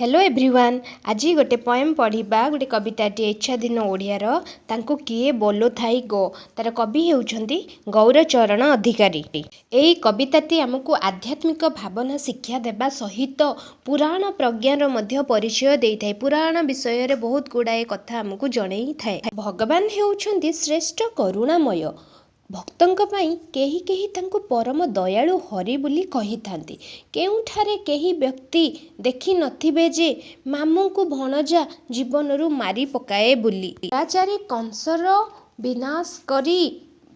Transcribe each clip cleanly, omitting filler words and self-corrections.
Hello everyone आज गोटे poem पढ़ा गोटे कविताटी इच्छाधीन ओडियार तांको किए बोलो थाई गो तार कवि होउछंती गौरचरण अधिकारी। एई कविताटी आमको आध्यात्मिक भावना शिक्षा देबा सहित पुराण प्रज्ञार मध्य परिचय देइथाय। पुराण विषय रे बहुत गुड़ाए कथा आमको जणई थाए। भगवान हेउछंती श्रेष्ठ करुणामय। भक्तों पाई केही केही तांको परम दयालु हरि बोली कही थांती। केउठारे केही व्यक्ति देखी नथिबे जे मामू को भणजा जीवनरू मारी पकाए बोली। दुराचारी कंसर विनाश करी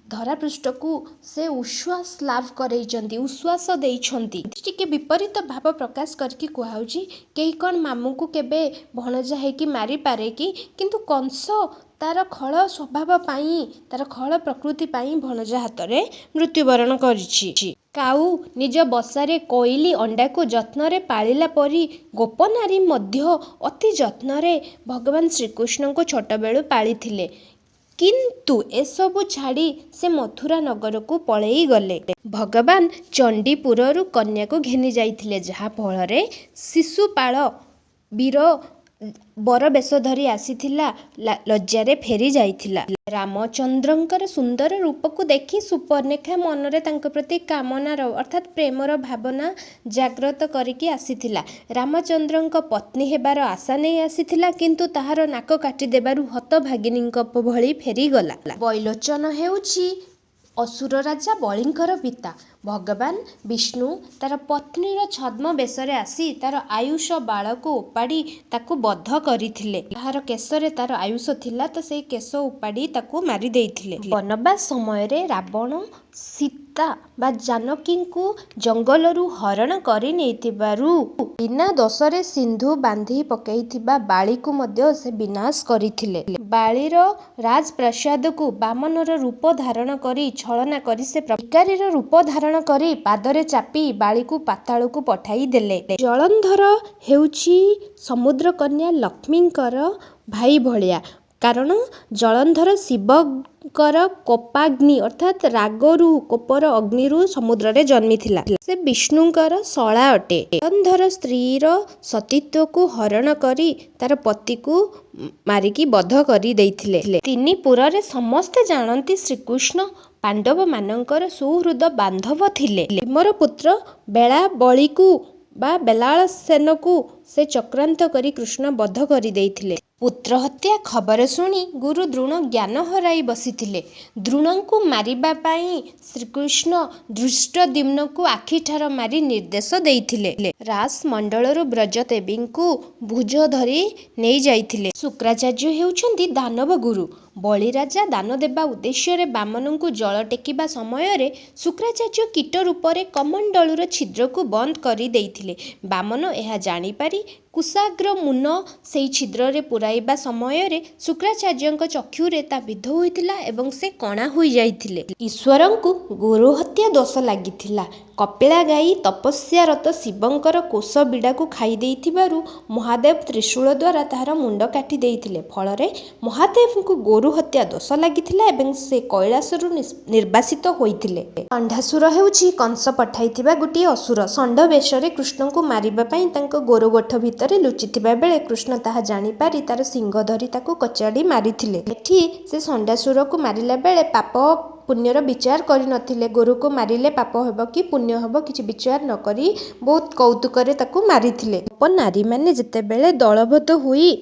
धरापृष्ठ को से उश्वास लाभ करैचंती, उश्वास देइछंती। टिके विपरीत भाव प्रकाश करके कुहाउची केही कौन मामू को केबे भणजा है कि मारी पारे कि, किंतु कंस तार खल स्वभाव पाई तार खल प्रकृति पाई भणजा हातरे मृत्युवरण करिछि। काऊ निज बसारे कोइली अंडा को जत्न रे पालिला परी गोपनारी मध्य अति जत्न रे भगवान श्रीकृष्ण को छोट बेलू पालिथिले। किंतु एसबु छाड़ी से मथुरा नगर को पलई गले। भगवान चंडीपुरु कन्या को घेनी जाइथिले, जहा फଳରେ शिशुपाल वीर बर बेश धरी आसीथिला लज्जारे फेरी जाइथिला। रामचंद्रंकर सुंदर रूप को देखी सुपर्णेखा मनरे तांक प्रति कामनार अर्थात प्रेमर भावना जाग्रत करिकी आसीथिला। रामचंद्रंक पत्नी हेबार आशा नहीं आसीथिला, किंतु ताहार नाक काटी देबारु हतभागिनींक भଳି फेरी गला। बैलोचन हेउछि असुर राजा बलिंकर पिता। भगवान विष्णु तार पत्नीर छद्म बेशरे आसी तार आयुष बाल को उपाड़ी ताकू बद्ध करिथिले। ताहार केशरे तार आयुष थिला तो से केश उपाड़ी ताकू मारी देइथिले। वनवास समय रे रावण सीता बा जानकी को जंगलरू हरण करि नेइथिबारु बिना दोषरे सिंधु बांधी पकैथिबा बाली को मध्य से विनाश करिथिले। बालीर राजप्रासाद को बामनर रूप धारण करी छलना करी से भिखारीर रूप धारण करी पादरे चापी बाली को पाताल को पठाई देले। जलंधर हेउछि समुद्र कन्या लक्ष्मींकर भाई भलिया, कारण जलंधर शिवकर कोपाग्नि अर्थात रागरु कोपर अग्निरु समुद्र रे जन्मी थिला। से विष्णुंकर शला अटे। जलंधर स्त्रीर सतीत्व को हरण करी तार पति को मारिकी बध करी देइथिले। तिनी पुर रे समस्ते जानती श्रीकृष्ण पांडव मानकर सुहृद बांधव थिले। भीमर पुत्र बेला बली को बा बेलाल सेन को से चक्रांत करी कृष्ण बध करी देइथिले। पुत्र हत्या खबर सुनी गुरु द्रोण ज्ञान हराई बसिथिले। द्रोण को मारिबा पाई श्रीकृष्ण धृष्टद्युम्न को आखिठार मारी निर्देश देइथिले। रास मंडलरु ब्रजदेवी को भुज धरी नहीं जाइथिले। शुक्राचार्य हेउछंती दानव गुरु। बलि राजा दान देबा उद्देश्य रे बामन को जल टेकिबा समय रे शुक्राचार्य कीट रूप रे कमंडलुर छिद्र को बंद करी देइथिले। बामन एहा जानी पारी कुशाग्र मुन सेई छिद्र रे पुराइबा समय रे शुक्राचार्यंक चक्षुरे ता विध होइथिला एवं से कणा होई जाइथिले। ईश्वरंकु गुरु हत्या दोष लागिथिला। कपिला गाई तपस्यारत शिवंकर कोष बिड़ा को खाई देइथिबारु महादेव त्रिशूल द्वारा ताहार मुंड काटी देइथिले। फଳରେ महादेव को गुरु हत्या दोष लागिथिला एवं से कैलासरु निर्वासित होइथिले। षंडासुर हेउछि कंस पठाइथिबा गोटे असुर। षंड बेशरे कृष्ण को मारिबा पई तांको गोरु गोठ भितरे लुचिथिबा बेले कृष्ण ताहा जानि पारी तार सिंह धरी ताकू कचाड़ी मारिथिले। एठी से षंडासुर को मारिला बेले पाप पुण्यर विचार करि नथिले। गुरु को मारिले पाप हेबो कि पुण्य हेबो किछि विचार न करी बहुत कौतुक रे ताकू मारिथिले। नारी माने जेतेबेले दलबद्ध होई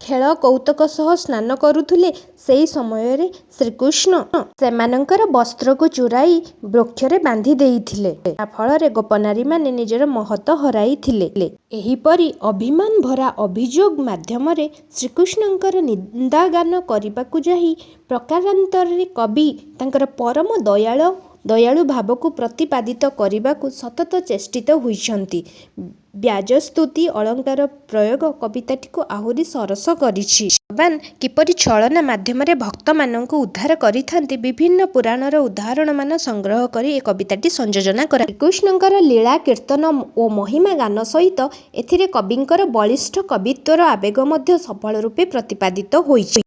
खेल कौतुक सह स्नान करुथुले सेई समय रे श्रीकृष्ण सेमानंकर वस्त्र को चुराई वृक्षरे बांधी देइथिले। आ फଳରେ गोपनारी माने निजर महत्व हराइथिले। एहिपरि अभिमान भरा अभियोग माध्यम रे श्रीकृष्णंकर निंदा गान करिबाकू जाहि प्रकारांतरे कवि तांकर परम दयालु भाव को प्रतिपादित करने सतत चेष्टित होइछंती। व्याजस्तुति अलंकार प्रयोग कविताटी को आहुरी सरस करिछि। भगवान किपरि छलना माध्यम रे भक्त माननकु उद्धार करिथांती विभिन्न पुराणर उदाहरण मान संग्रह करी ए कविताटी संयोजना करा। कृष्णंकर लीला कीर्तन और महिमा गान सहित एथिरे कविंकर बलिष्ठ कवित्वर आवेग मध्य सफल रूपे प्रतिपादित होइछि।